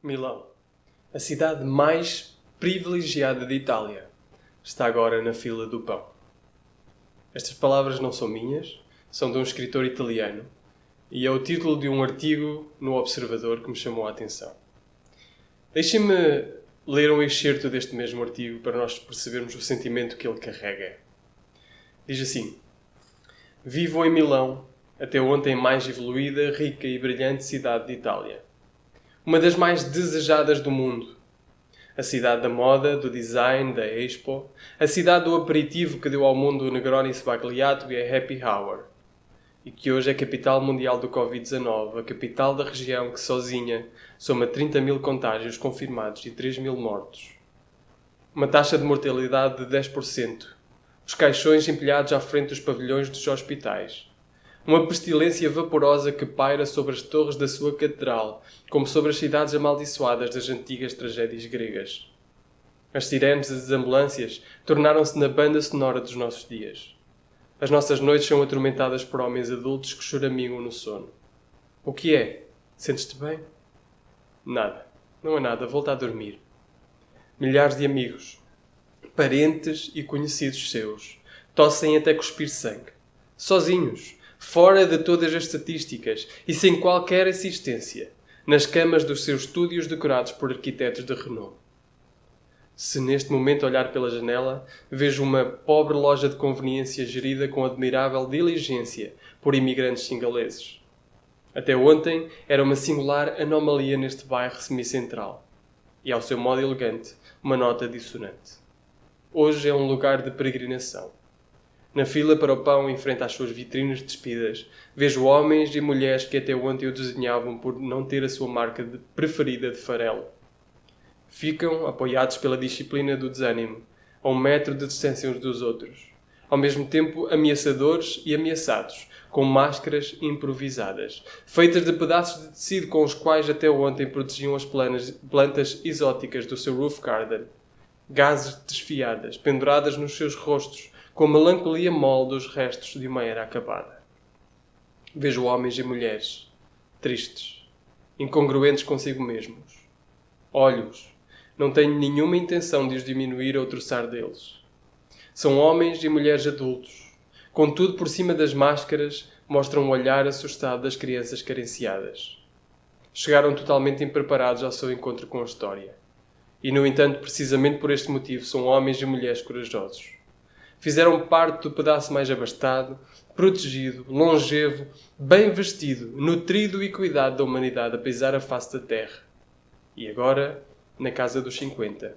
Milão, a cidade mais privilegiada de Itália, está agora na fila do pão. Estas palavras não são minhas, são de um escritor italiano e é o título de um artigo no Observador que me chamou a atenção. Deixem-me ler um excerto deste mesmo artigo para nós percebermos o sentimento que ele carrega. Diz assim: Vivo em Milão, até ontem mais evoluída, rica e brilhante cidade de Itália. Uma das mais desejadas do mundo. A cidade da moda, do design, da Expo. A cidade do aperitivo que deu ao mundo o Negroni Sbagliato e a Happy Hour. E que hoje é a capital mundial do Covid-19, a capital da região que sozinha soma 30 mil contágios confirmados e 3 mil mortos. Uma taxa de mortalidade de 10%. Os caixões empilhados à frente dos pavilhões dos hospitais. Uma pestilência vaporosa que paira sobre as torres da sua catedral, como sobre as cidades amaldiçoadas das antigas tragédias gregas. As sirenes das ambulâncias tornaram-se na banda sonora dos nossos dias. As nossas noites são atormentadas por homens adultos que choramingam no sono. O que é? Sentes-te bem? Nada. Não é nada. Volta a dormir. Milhares de amigos, parentes e conhecidos seus, tossem até cuspir sangue. Sozinhos, fora de todas as estatísticas e sem qualquer assistência, nas camas dos seus estúdios decorados por arquitetos de renome. Se neste momento olhar pela janela, vejo uma pobre loja de conveniência gerida com admirável diligência por imigrantes singaleses. Até ontem era uma singular anomalia neste bairro semicentral. E, ao seu modo elegante, uma nota dissonante. Hoje é um lugar de peregrinação. Na fila para o pão, em frente às suas vitrines despidas, vejo homens e mulheres que até ontem o desenhavam por não ter a sua marca preferida de farelo. Ficam apoiados pela disciplina do desânimo, a 1 metro de distância uns dos outros, ao mesmo tempo ameaçadores e ameaçados, com máscaras improvisadas, feitas de pedaços de tecido com os quais até ontem protegiam as plantas exóticas do seu roof garden, gases desfiadas, penduradas nos seus rostos, com a melancolia mole dos restos de uma era acabada. Vejo homens e mulheres, tristes, incongruentes consigo mesmos. Olhos, não tenho nenhuma intenção de os diminuir ou troçar deles. São homens e mulheres adultos, contudo por cima das máscaras mostram o olhar assustado das crianças carenciadas. Chegaram totalmente impreparados ao seu encontro com a história. E, no entanto, precisamente por este motivo, são homens e mulheres corajosos. Fizeram parte do pedaço mais abastado, protegido, longevo, bem vestido, nutrido e cuidado da humanidade a pisar a face da terra. E agora, na casa dos 50,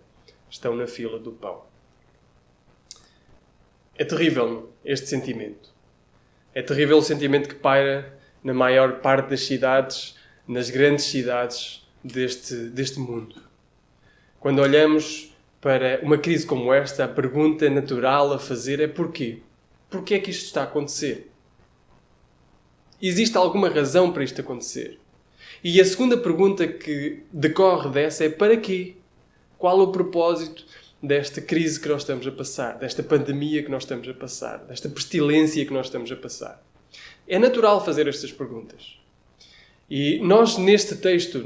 estão na fila do pão. É terrível este sentimento. É terrível o sentimento que paira na maior parte das cidades, nas grandes cidades deste mundo. Quando olhamos para uma crise como esta, a pergunta natural a fazer é porquê? Porquê é que isto está a acontecer? Existe alguma razão para isto acontecer? E a segunda pergunta que decorre dessa é para quê? Qual o propósito desta crise que nós estamos a passar, desta pandemia que nós estamos a passar, desta pestilência que nós estamos a passar? É natural fazer estas perguntas. E nós, neste texto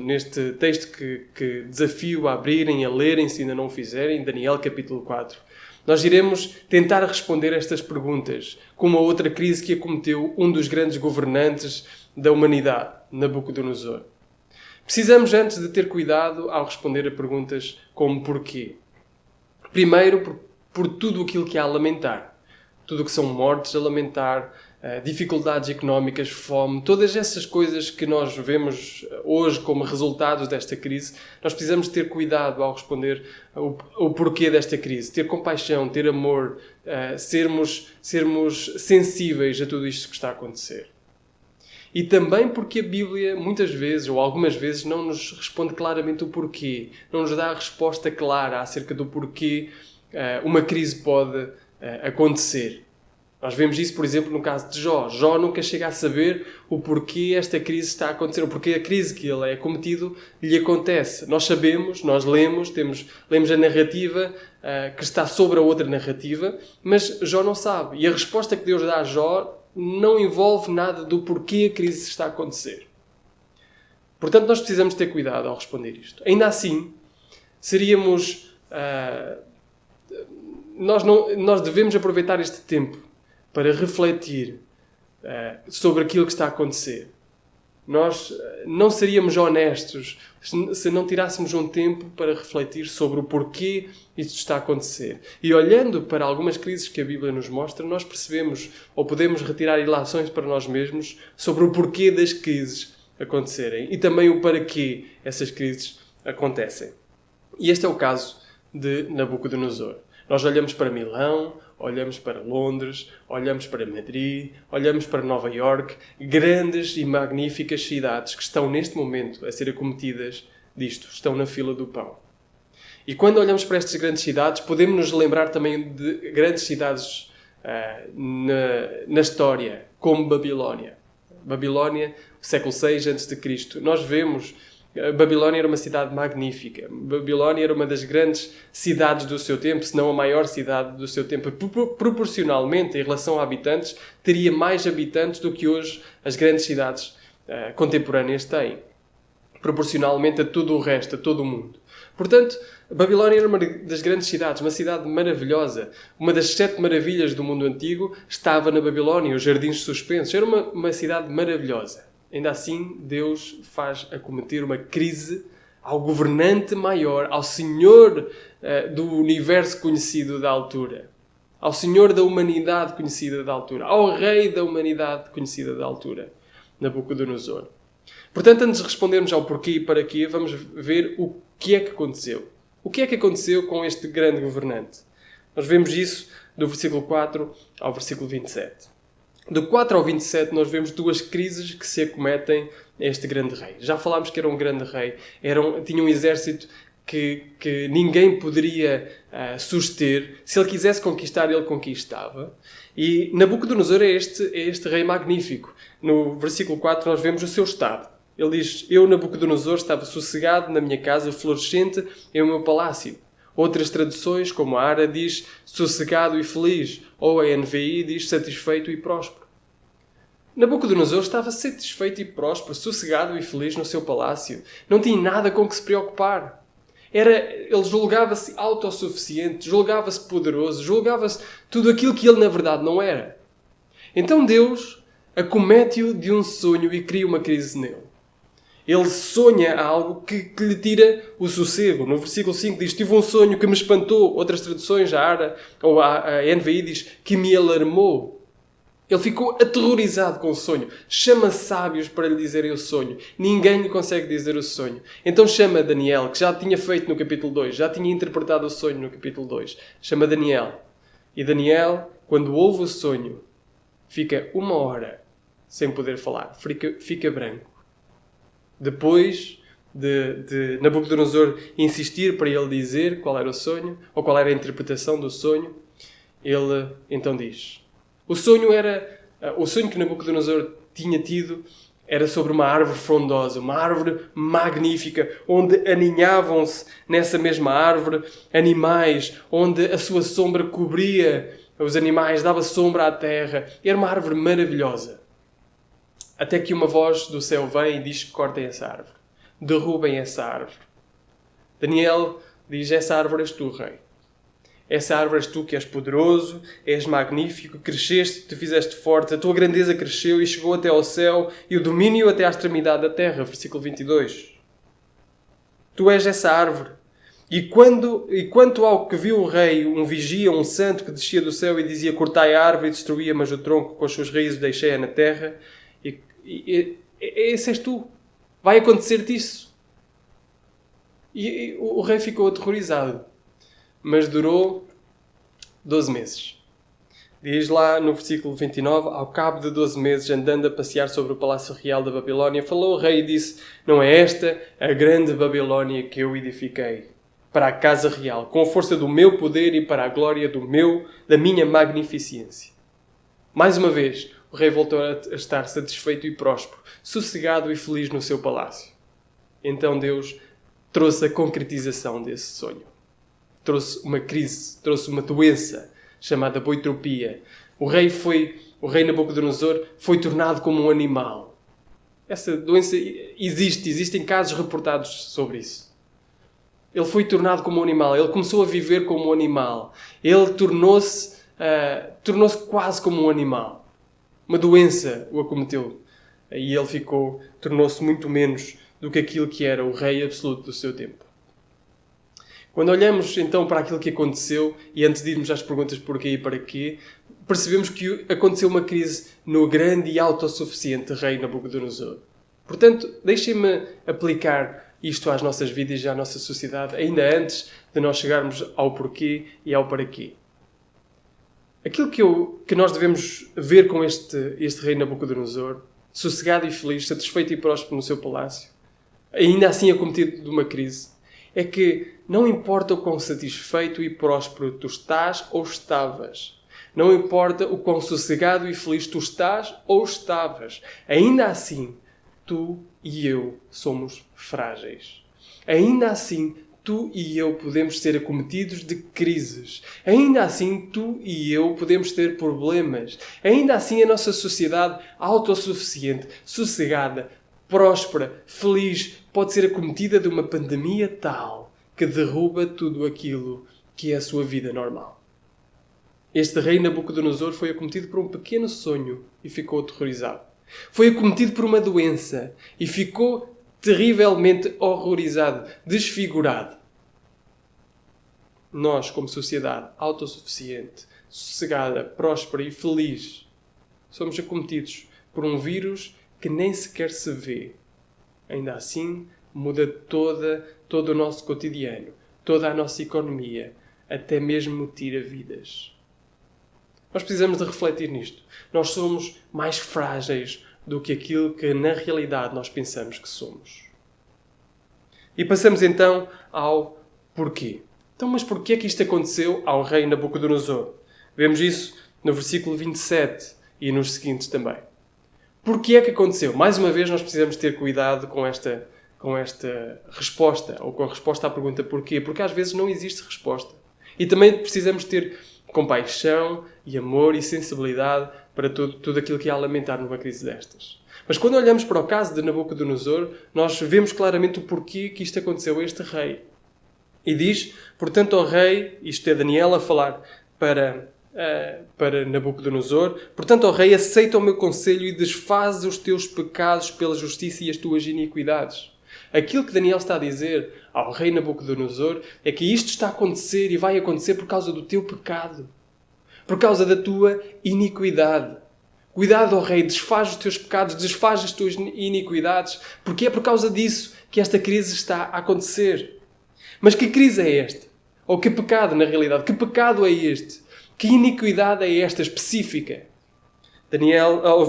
que desafio a abrirem, a lerem, se ainda não o fizerem, Daniel capítulo 4, nós iremos tentar responder estas perguntas com uma outra crise que acometeu um dos grandes governantes da humanidade, Nabucodonosor. Precisamos antes de ter cuidado ao responder a perguntas como porquê. Primeiro, por tudo aquilo que há a lamentar. Tudo o que são mortes a lamentar, dificuldades económicas, fome, todas essas coisas que nós vemos hoje como resultados desta crise, nós precisamos ter cuidado ao responder o porquê desta crise. Ter compaixão, ter amor, sermos sensíveis a tudo isto que está a acontecer. E também porque a Bíblia, muitas vezes, ou algumas vezes, não nos responde claramente o porquê. Não nos dá a resposta clara acerca do porquê uma crise pode acontecer. Nós vemos isso, por exemplo, no caso de Jó. Jó nunca chega a saber o porquê esta crise está a acontecer, o porquê a crise que ele é acometido lhe acontece. Nós sabemos, nós lemos a narrativa que está sobre a outra narrativa, mas Jó não sabe. E a resposta que Deus dá a Jó não envolve nada do porquê a crise está a acontecer. Portanto, nós precisamos ter cuidado ao responder isto. Ainda assim, seríamos... nós devemos aproveitar este tempo para refletir sobre aquilo que está a acontecer. Nós não seríamos honestos se não tirássemos um tempo para refletir sobre o porquê isto está a acontecer. E olhando para algumas crises que a Bíblia nos mostra, nós percebemos ou podemos retirar ilações para nós mesmos sobre o porquê das crises acontecerem e também o para quê essas crises acontecem. E este é o caso de Nabucodonosor. Nós olhamos para Milão, olhamos para Londres, olhamos para Madrid, olhamos para Nova Iorque, grandes e magníficas cidades que estão neste momento a ser acometidas disto, estão na fila do pão. E quando olhamos para estas grandes cidades, podemos nos lembrar também de grandes cidades na história, como Babilónia. Babilónia, século VI a.C. Nós vemos... Babilónia era uma cidade magnífica. Babilónia era uma das grandes cidades do seu tempo, se não a maior cidade do seu tempo. Proporcionalmente, em relação a habitantes, teria mais habitantes do que hoje as grandes cidades contemporâneas têm. Proporcionalmente a tudo o resto, a todo o mundo. Portanto, Babilónia era uma das grandes cidades, uma cidade maravilhosa. Uma das 7 maravilhas do mundo antigo estava na Babilónia, os Jardins Suspensos. Era uma cidade maravilhosa. Ainda assim, Deus faz acometer uma crise ao governante maior, ao Senhor do universo conhecido da altura, ao Senhor da humanidade conhecida da altura, ao Rei da humanidade conhecida da altura, Nabucodonosor. Portanto, antes de respondermos ao porquê e para quê, vamos ver o que é que aconteceu. O que é que aconteceu com este grande governante? Nós vemos isso do versículo 4 ao versículo 27. Do 4 ao 27 nós vemos 2 crises que se acometem a este grande rei. Já falámos que era um grande rei. Tinha um exército que ninguém poderia suster. Se ele quisesse conquistar, ele conquistava. E Nabucodonosor é este rei magnífico. No versículo 4 nós vemos o seu estado. Ele diz, eu, Nabucodonosor, estava sossegado na minha casa, florescente em o meu palácio. Outras traduções, como a Ara, diz sossegado e feliz, ou a NVI diz satisfeito e próspero. Nabucodonosor estava satisfeito e próspero, sossegado e feliz no seu palácio. Não tinha nada com que se preocupar. Ele julgava-se autossuficiente, julgava-se poderoso, julgava-se tudo aquilo que ele na verdade não era. Então Deus acomete-o de um sonho e cria uma crise nele. Ele sonha algo que lhe tira o sossego. No versículo 5 diz, tive um sonho que me espantou. Outras traduções, a Ara ou a NVI diz, que me alarmou. Ele ficou aterrorizado com o sonho. Chama sábios para lhe dizerem o sonho. Ninguém lhe consegue dizer o sonho. Então chama Daniel, que já tinha feito no capítulo 2, já tinha interpretado o sonho no capítulo 2. Chama Daniel. E Daniel, quando ouve o sonho, fica 1 hora sem poder falar. Fica branco. Depois de Nabucodonosor insistir para ele dizer qual era o sonho, ou qual era a interpretação do sonho, ele então diz... O sonho que Nabucodonosor tinha tido era sobre uma árvore frondosa, uma árvore magnífica, onde aninhavam-se nessa mesma árvore animais, onde a sua sombra cobria os animais, dava sombra à terra. Era uma árvore maravilhosa. Até que uma voz do céu vem e diz que cortem essa árvore. Derrubem essa árvore. Daniel diz, essa árvore és tu, rei. Essa árvore és tu que és poderoso, és magnífico, cresceste, te fizeste forte, a tua grandeza cresceu e chegou até ao céu e o domínio até à extremidade da terra. Versículo 22. Tu és essa árvore. E quanto ao que viu o rei, um vigia, um santo que descia do céu e dizia, cortai a árvore e destruía, mas o tronco com as suas raízes deixei-a na terra... Esse és tu. Vai acontecer-te isso. E o rei ficou aterrorizado. Mas durou 12 meses. Diz lá no versículo 29, ao cabo de 12 meses, andando a passear sobre o palácio real da Babilónia, falou o rei e disse, não é esta a grande Babilónia que eu edifiquei para a casa real, com a força do meu poder e para a glória da minha magnificência. Mais uma vez, o rei voltou a estar satisfeito e próspero, sossegado e feliz no seu palácio. Então Deus trouxe a concretização desse sonho. Trouxe uma crise, trouxe uma doença chamada boitropia. O rei Nabucodonosor foi tornado como um animal. Essa doença existem casos reportados sobre isso. Ele foi tornado como um animal, ele começou a viver como um animal, ele tornou-se quase como um animal. Uma doença o acometeu e ele tornou-se muito menos do que aquilo que era o rei absoluto do seu tempo. Quando olhamos então para aquilo que aconteceu, e antes de irmos às perguntas porquê e para quê, percebemos que aconteceu uma crise no grande e autossuficiente rei Nabucodonosor. Portanto, deixem-me aplicar isto às nossas vidas e à nossa sociedade, ainda antes de nós chegarmos ao porquê e ao para quê. Aquilo que nós devemos ver com este rei Nabucodonosor, sossegado e feliz, satisfeito e próspero no seu palácio, ainda assim acometido de uma crise, é que não importa o quão satisfeito e próspero tu estás ou estavas, não importa o quão sossegado e feliz tu estás ou estavas, ainda assim tu e eu somos frágeis. Ainda assim, tu e eu podemos ser acometidos de crises. Ainda assim, tu e eu podemos ter problemas. Ainda assim, a nossa sociedade autossuficiente, sossegada, próspera, feliz, pode ser acometida de uma pandemia tal que derruba tudo aquilo que é a sua vida normal. Este rei Nabucodonosor foi acometido por um pequeno sonho e ficou aterrorizado. Foi acometido por uma doença e ficou terrivelmente horrorizado, desfigurado. Nós, como sociedade autossuficiente, sossegada, próspera e feliz, somos acometidos por um vírus que nem sequer se vê. Ainda assim, muda todo o nosso cotidiano, toda a nossa economia, até mesmo tira vidas. Nós precisamos de refletir nisto. Nós somos mais frágeis do que aquilo que na realidade nós pensamos que somos. E passamos então ao porquê. Então, mas porquê é que isto aconteceu ao rei Nabucodonosor? Vemos isso no versículo 27 e nos seguintes também. Porquê é que aconteceu? Mais uma vez nós precisamos ter cuidado com esta resposta, ou com a resposta à pergunta porquê, porque às vezes não existe resposta. E também precisamos ter compaixão e amor e sensibilidade para tudo aquilo que há a lamentar numa crise destas. Mas quando olhamos para o caso de Nabucodonosor, nós vemos claramente o porquê que isto aconteceu a este rei. E diz, portanto, ao rei, isto é Daniel a falar para Nabucodonosor, portanto, ao rei, aceita o meu conselho e desfaz os teus pecados pela justiça e as tuas iniquidades. Aquilo que Daniel está a dizer ao rei Nabucodonosor é que isto está a acontecer e vai acontecer por causa do teu pecado, por causa da tua iniquidade. Cuidado, ó rei, desfaz os teus pecados, desfaz as tuas iniquidades, porque é por causa disso que esta crise está a acontecer. Mas que crise é esta? Ou que pecado, na realidade? Que pecado é este? Que iniquidade é esta específica?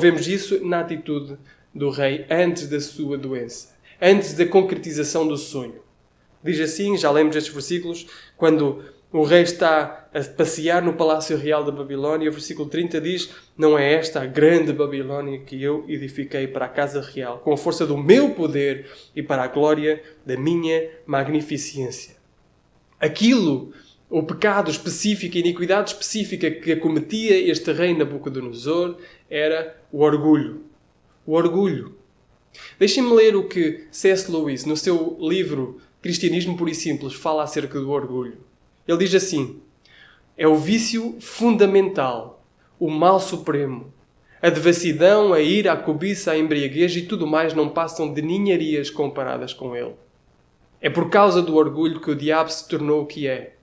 Vemos isso na atitude do rei antes da sua doença, antes da concretização do sonho. Diz assim, já lemos estes versículos, quando o rei está a passear no Palácio Real da Babilónia, o versículo 30 diz: não é esta a grande Babilónia que eu edifiquei para a casa real, com a força do meu poder e para a glória da minha magnificência. O pecado específico, a iniquidade específica que acometia este rei Nabucodonosor era o orgulho. O orgulho. Deixem-me ler o que C.S. Lewis, no seu livro Cristianismo Puro e Simples, fala acerca do orgulho. Ele diz assim: é o vício fundamental, o mal supremo. A devassidão, a ira, a cobiça, a embriaguez e tudo mais não passam de ninharias comparadas com ele. É por causa do orgulho que o diabo se tornou o que é.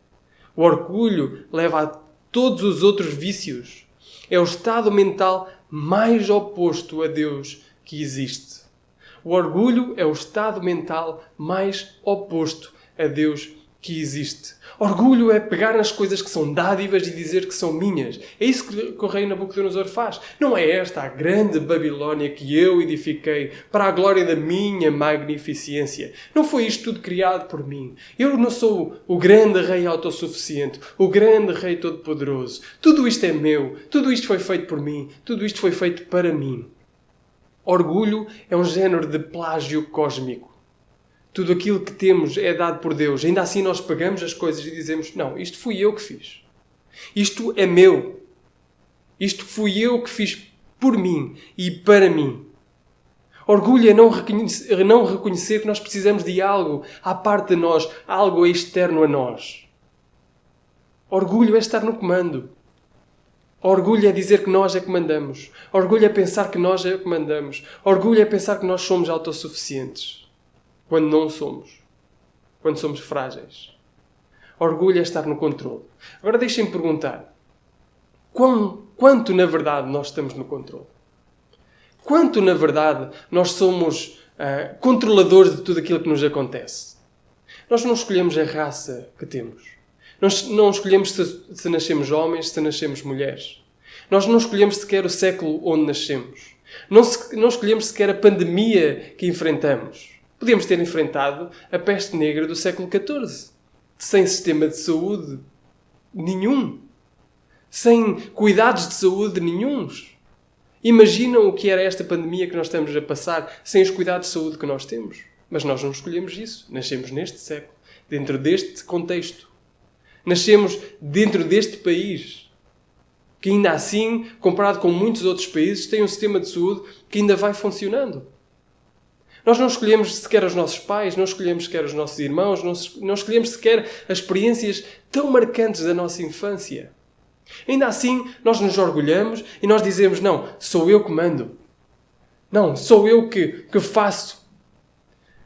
O orgulho leva a todos os outros vícios. É o estado mental mais oposto a Deus que existe. O orgulho é o estado mental mais oposto a Deus que existe. Orgulho é pegar nas coisas que são dádivas e dizer que são minhas. É isso que o rei Nabucodonosor faz. Não é esta a grande Babilónia que eu edifiquei para a glória da minha magnificência. Não foi isto tudo criado por mim. Eu não sou o grande rei autossuficiente, o grande rei todo-poderoso. Tudo isto é meu. Tudo isto foi feito por mim. Tudo isto foi feito para mim. Orgulho é um género de plágio cósmico. Tudo aquilo que temos é dado por Deus. Ainda assim nós pegamos as coisas e dizemos: não, isto fui eu que fiz. Isto é meu. Isto fui eu que fiz por mim e para mim. Orgulho é não reconhecer que nós precisamos de algo à parte de nós, algo externo a nós. Orgulho é estar no comando. Orgulho é dizer que nós é que mandamos. Orgulho é pensar que nós é que mandamos. Orgulho é pensar que nós somos autossuficientes. Quando não somos. Quando somos frágeis. Orgulho é estar no controle. Agora deixem-me perguntar. Quanto na verdade nós estamos no controle? Quanto na verdade nós somos controladores de tudo aquilo que nos acontece? Nós não escolhemos a raça que temos. Nós não escolhemos se nascemos homens, se nascemos mulheres. Nós não escolhemos sequer o século onde nascemos. Não escolhemos sequer a pandemia que enfrentamos. Podíamos ter enfrentado a peste negra do século XIV. Sem sistema de saúde nenhum. Sem cuidados de saúde nenhuns. Imaginam o que era esta pandemia que nós estamos a passar sem os cuidados de saúde que nós temos. Mas nós não escolhemos isso. Nascemos neste século, dentro deste contexto. Nascemos dentro deste país, que ainda assim, comparado com muitos outros países, tem um sistema de saúde que ainda vai funcionando. Nós não escolhemos sequer os nossos pais, não escolhemos sequer os nossos irmãos, não escolhemos sequer as experiências tão marcantes da nossa infância. Ainda assim, nós nos orgulhamos e nós dizemos, não, sou eu que mando. Não, sou eu que faço.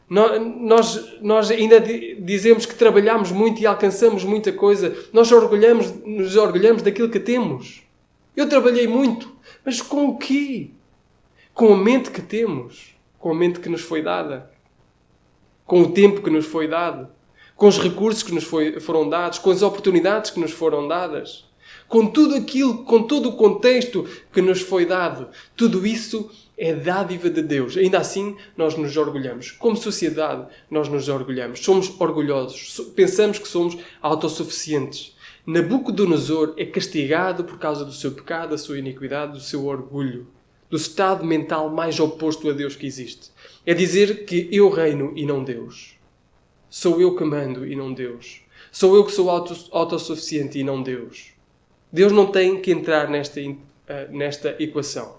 Nós ainda dizemos que trabalhamos muito e alcançamos muita coisa. Nós nos orgulhamos daquilo que temos. Eu trabalhei muito, mas com o quê? Com a mente que temos, com a mente que nos foi dada, com o tempo que nos foi dado, com os recursos que nos foram dados, com as oportunidades que nos foram dadas, com tudo aquilo, com todo o contexto que nos foi dado. Tudo isso é dádiva de Deus. Ainda assim, nós nos orgulhamos. Como sociedade, nós nos orgulhamos. Somos orgulhosos. Pensamos que somos autossuficientes. Nabucodonosor é castigado por causa do seu pecado, da sua iniquidade, do seu orgulho. Do estado mental mais oposto a Deus que existe. É dizer que eu reino e não Deus. Sou eu que mando e não Deus. Sou eu que sou autossuficiente e não Deus. Deus não tem que entrar nesta equação.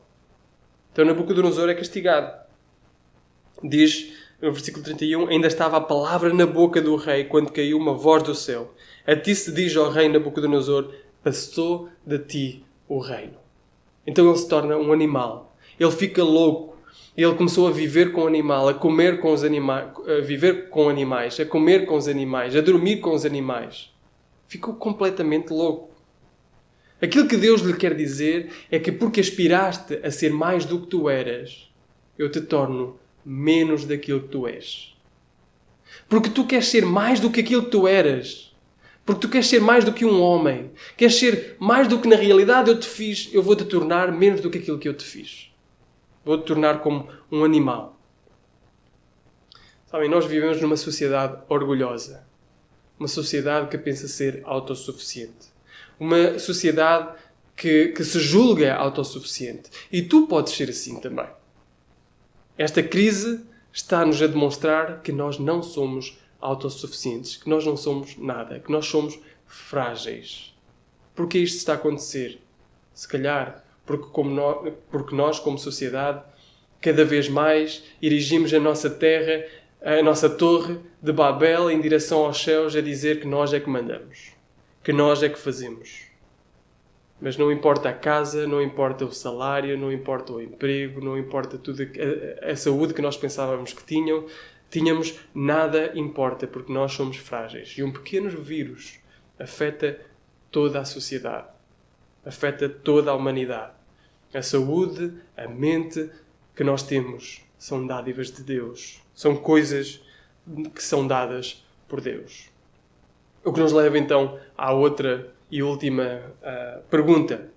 Então Nabucodonosor é castigado. Diz no versículo 31, ainda estava a palavra na boca do rei quando caiu uma voz do céu. A ti se diz ao rei Nabucodonosor, passou de ti o reino. Então ele se torna um animal. Ele fica louco. Ele começou a viver com o animal, a comer com os animais, a viver com animais, a comer com os animais, a dormir com os animais. Ficou completamente louco. Aquilo que Deus lhe quer dizer é que porque aspiraste a ser mais do que tu eras, eu te torno menos daquilo que tu és. Porque tu queres ser mais do que aquilo que tu eras. Porque tu queres ser mais do que um homem. Queres ser mais do que na realidade eu te fiz, eu vou-te tornar menos do que aquilo que eu te fiz. Vou-te tornar como um animal. Sabem, nós vivemos numa sociedade orgulhosa. Uma sociedade que pensa ser autossuficiente. Uma sociedade que se julga autossuficiente. E tu podes ser assim também. Esta crise está-nos a demonstrar que nós não somos autossuficientes, que nós não somos nada, que nós somos frágeis. Porquê isto está a acontecer? Se calhar porque nós, como sociedade, cada vez mais erigimos a nossa terra, a nossa torre de Babel em direção aos céus a dizer que nós é que mandamos. Que nós é que fazemos. Mas não importa a casa, não importa o salário, não importa o emprego, não importa tudo a saúde que nós pensávamos que tínhamos, nada importa, porque nós somos frágeis. E um pequeno vírus afeta toda a sociedade, afeta toda a humanidade. A saúde, a mente que nós temos são dádivas de Deus. São coisas que são dadas por Deus. O que nos leva então à outra e última pergunta.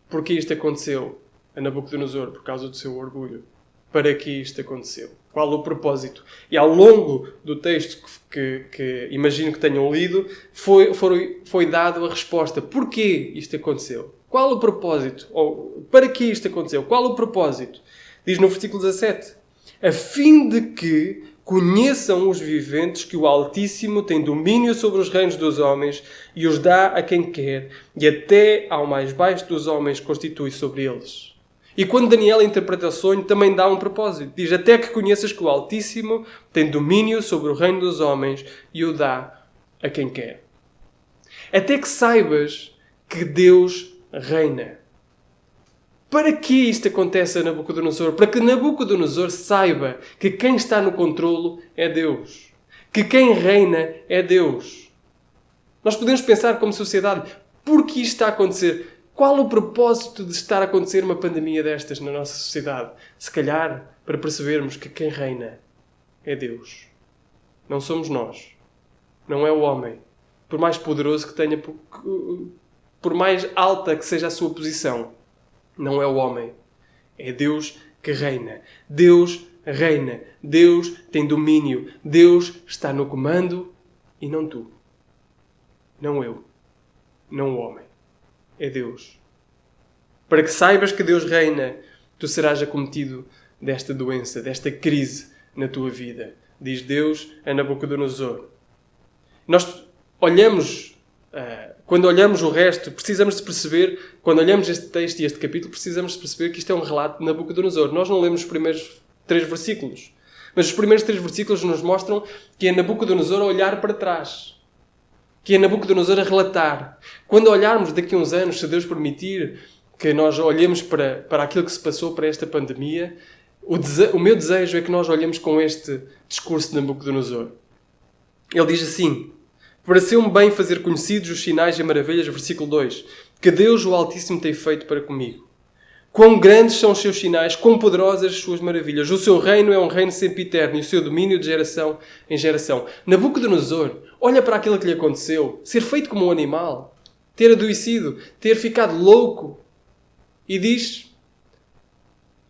Porquê isto aconteceu a Nabucodonosor? Por causa do seu orgulho. Para que isto aconteceu? Qual o propósito? E ao longo do texto que imagino que tenham lido, foi dado a resposta. Porquê isto aconteceu? Qual o propósito? Ou para que isto aconteceu? Qual o propósito? Diz no versículo 17. A fim de que conheçam os viventes que o Altíssimo tem domínio sobre os reinos dos homens e os dá a quem quer, e até ao mais baixo dos homens constitui sobre eles. E quando Daniel interpreta o sonho, também dá um propósito. Diz, até que conheças que o Altíssimo tem domínio sobre o reino dos homens e o dá a quem quer. Até que saibas que Deus reina. Para que isto acontece a Nabucodonosor? Para que Nabucodonosor saiba que quem está no controlo é Deus. Que quem reina é Deus. Nós podemos pensar como sociedade, por que isto está a acontecer? Qual o propósito de estar a acontecer uma pandemia destas na nossa sociedade? Se calhar, para percebermos que quem reina é Deus. Não somos nós. Não é o homem. Por mais poderoso que tenha, por mais alta que seja a sua posição, não é o homem. É Deus que reina. Deus reina. Deus tem domínio. Deus está no comando e não tu. Não eu. Não o homem. É Deus. Para que saibas que Deus reina, tu serás acometido desta doença, desta crise na tua vida. Diz Deus a Nabucodonosor. Nós olhamos, quando olhamos o resto, precisamos de perceber, quando olhamos este texto e este capítulo, precisamos de perceber que isto é um relato de Nabucodonosor. Nós não lemos os primeiros 3 versículos, mas os primeiros 3 versículos nos mostram que é Nabucodonosor a olhar para trás. Que é Nabucodonosor a relatar. Quando olharmos daqui a uns anos, se Deus permitir que nós olhemos para aquilo que se passou, para esta pandemia, o meu desejo é que nós olhemos com este discurso de Nabucodonosor. Ele diz assim, pareceu-me bem fazer conhecidos os sinais e maravilhas, versículo 2, que Deus o Altíssimo tem feito para comigo. Quão grandes são os seus sinais, quão poderosas as suas maravilhas. O seu reino é um reino sempre eterno e o seu domínio de geração em geração. Nabucodonosor olha para aquilo que lhe aconteceu, ser feito como um animal, ter adoecido, ter ficado louco e diz,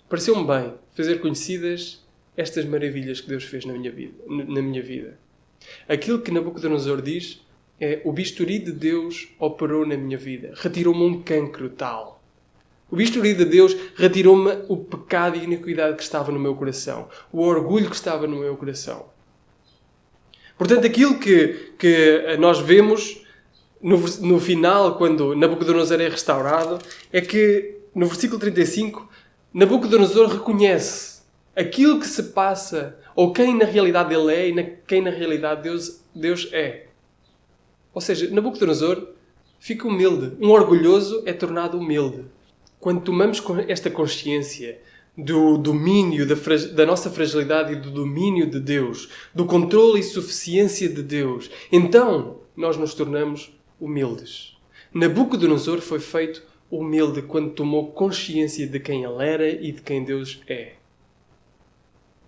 pareceu-me bem fazer conhecidas estas maravilhas que Deus fez na minha vida. Aquilo que Nabucodonosor diz é, o bisturi de Deus operou na minha vida, retirou-me um cancro tal. O bisturi de Deus retirou-me o pecado e a iniquidade que estava no meu coração. O orgulho que estava no meu coração. Portanto, aquilo que nós vemos no final, quando Nabucodonosor é restaurado, é que no versículo 35, Nabucodonosor reconhece aquilo que se passa, ou quem na realidade ele é e quem na realidade Deus é. Ou seja, Nabucodonosor fica humilde. Um orgulhoso é tornado humilde. Quando tomamos esta consciência do domínio da nossa fragilidade e do domínio de Deus, do controle e suficiência de Deus, então nós nos tornamos humildes. Nabucodonosor foi feito humilde quando tomou consciência de quem ele era e de quem Deus é.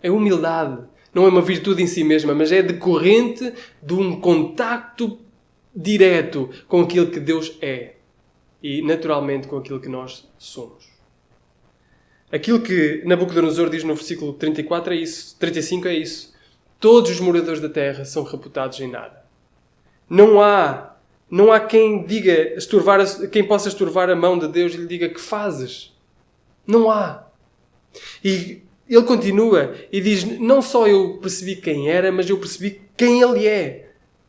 A humildade não é uma virtude em si mesma, mas é decorrente de um contacto direto com aquilo que Deus é. E, naturalmente, com aquilo que nós somos. Aquilo que Nabucodonosor diz no versículo 34 é isso. 35 é isso. Todos os moradores da terra são reputados em nada. Não há quem diga, quem possa estorvar a mão de Deus e lhe diga, que fazes? Não há. E ele continua e diz, não só eu percebi quem era, mas eu percebi quem ele é.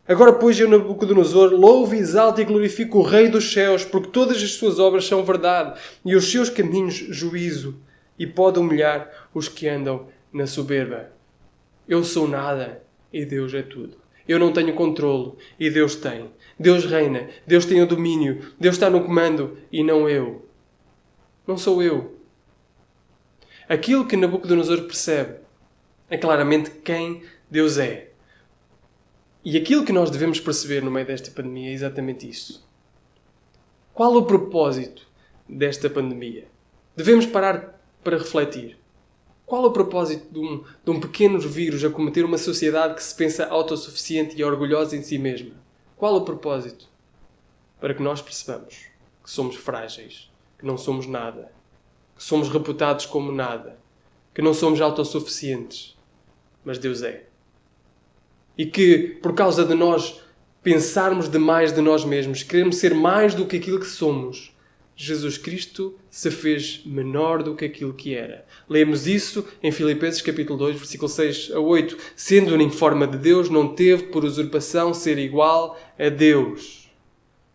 Agora, pois, eu, Nabucodonosor, louvo, exalto e glorifico o Rei dos céus, porque todas as suas obras são verdade, e os seus caminhos juízo, e pode humilhar os que andam na soberba. Eu sou nada, e Deus é tudo. Eu não tenho controlo, e Deus tem. Deus reina, Deus tem o domínio, Deus está no comando, e não eu. Não sou eu. Aquilo que Nabucodonosor percebe é claramente quem Deus é. E aquilo que nós devemos perceber no meio desta pandemia é exatamente isso. Qual o propósito desta pandemia? Devemos parar para refletir. Qual o propósito de um pequeno vírus acometer uma sociedade que se pensa autossuficiente e orgulhosa em si mesma? Qual o propósito? Para que nós percebamos que somos frágeis, que não somos nada, que somos reputados como nada, que não somos autossuficientes, mas Deus é. E que, por causa de nós pensarmos demais de nós mesmos, queremos ser mais do que aquilo que somos, Jesus Cristo se fez menor do que aquilo que era. Lemos isso em Filipenses capítulo 2, versículo 6 a 8. Sendo em forma de Deus, não teve por usurpação ser igual a Deus,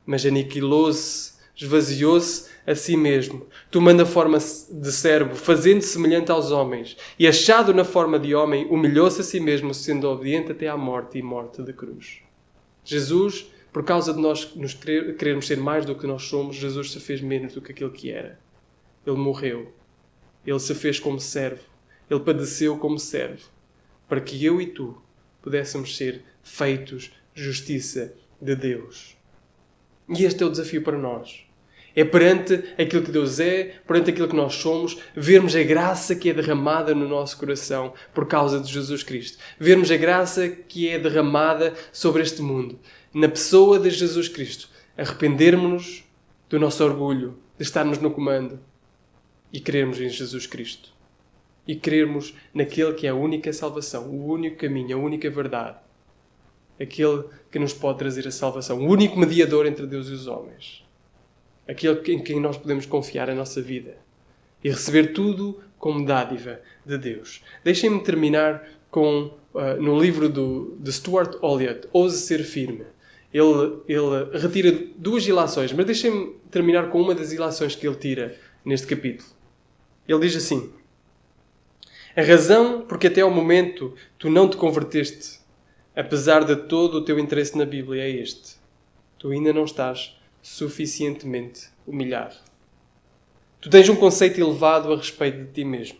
mas aniquilou-se, esvaziou-se, a si mesmo, tomando a forma de servo, fazendo semelhante aos homens, e achado na forma de homem, humilhou-se a si mesmo, sendo obediente até à morte e morte de cruz. Jesus, por causa de nós querermos ser mais do que nós somos, Jesus se fez menos do que aquilo que era. Ele morreu. Ele se fez como servo. Ele padeceu como servo, para que eu e tu pudéssemos ser feitos justiça de Deus. E este é o desafio para nós. É perante aquilo que Deus é, perante aquilo que nós somos, vermos a graça que é derramada no nosso coração por causa de Jesus Cristo. Vermos a graça que é derramada sobre este mundo, na pessoa de Jesus Cristo. Arrependermos-nos do nosso orgulho, de estarmos no comando e crermos em Jesus Cristo. E crermos naquele que é a única salvação, o único caminho, a única verdade. Aquele que nos pode trazer a salvação, o único mediador entre Deus e os homens. Aquele em quem nós podemos confiar a nossa vida e receber tudo como dádiva de Deus. Deixem-me terminar com, no livro de Stuart Olyott, Ouse Ser Firme. Ele retira 2 ilações, mas deixem-me terminar com uma das ilações que ele tira neste capítulo. Ele diz assim: a razão porque até ao momento tu não te converteste, apesar de todo o teu interesse na Bíblia, é este. Tu ainda não estás suficientemente humilhado. Tu tens um conceito elevado a respeito de ti mesmo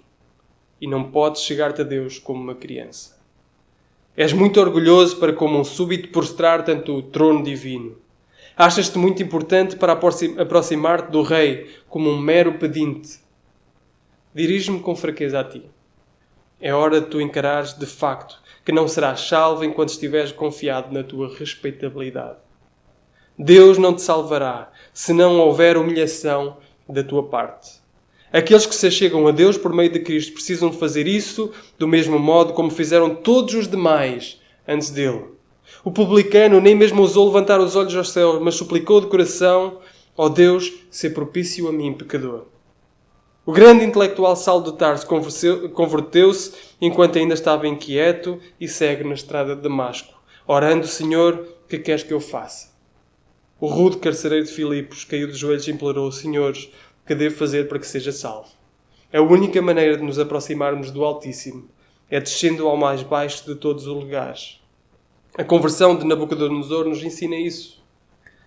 e não podes chegar-te a Deus como uma criança. És muito orgulhoso para, como um súbito, prostrar-te ante o trono divino. Achas-te muito importante para aproximar-te do Rei como um mero pedinte. Dirijo-me com fraqueza a ti. É hora de tu encarares de facto que não serás salvo enquanto estiveres confiado na tua respeitabilidade. Deus não te salvará se não houver humilhação da tua parte. Aqueles que se achegam a Deus por meio de Cristo precisam de fazer isso do mesmo modo como fizeram todos os demais antes dele. O publicano nem mesmo ousou levantar os olhos aos céus, mas suplicou de coração: ó Deus, sê propício a mim, pecador. O grande intelectual Saulo de Tarso converteu-se enquanto ainda estava inquieto e cego na estrada de Damasco, orando: Senhor, que queres que eu faça? O rude carcereiro de Filipos caiu de joelhos e implorou: Senhores, que devo fazer para que seja salvo? A única maneira de nos aproximarmos do Altíssimo é descendo ao mais baixo de todos os lugares. A conversão de Nabucodonosor nos ensina isso.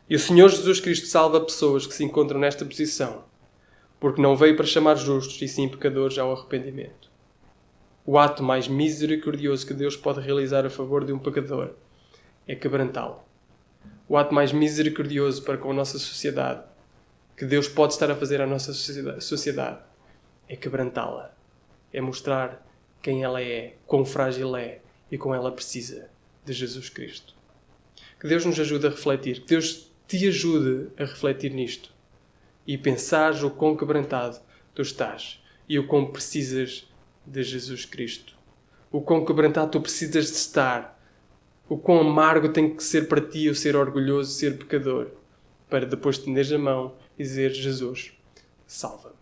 E o Senhor Jesus Cristo salva pessoas que se encontram nesta posição, porque não veio para chamar justos, e sim pecadores ao arrependimento. O ato mais misericordioso que Deus pode realizar a favor de um pecador é quebrantá-lo. O ato mais misericordioso para com a nossa sociedade, que Deus pode estar a fazer à nossa sociedade, é quebrantá-la. É mostrar quem ela é, quão frágil é e como ela precisa de Jesus Cristo. Que Deus nos ajude a refletir, que Deus te ajude a refletir nisto e pensares o quão quebrantado tu estás e o quão precisas de Jesus Cristo. O quão quebrantado tu precisas de estar. O quão amargo tem que ser para ti o ser orgulhoso, ser pecador, para depois tenderes a mão e dizer: Jesus, salva-me.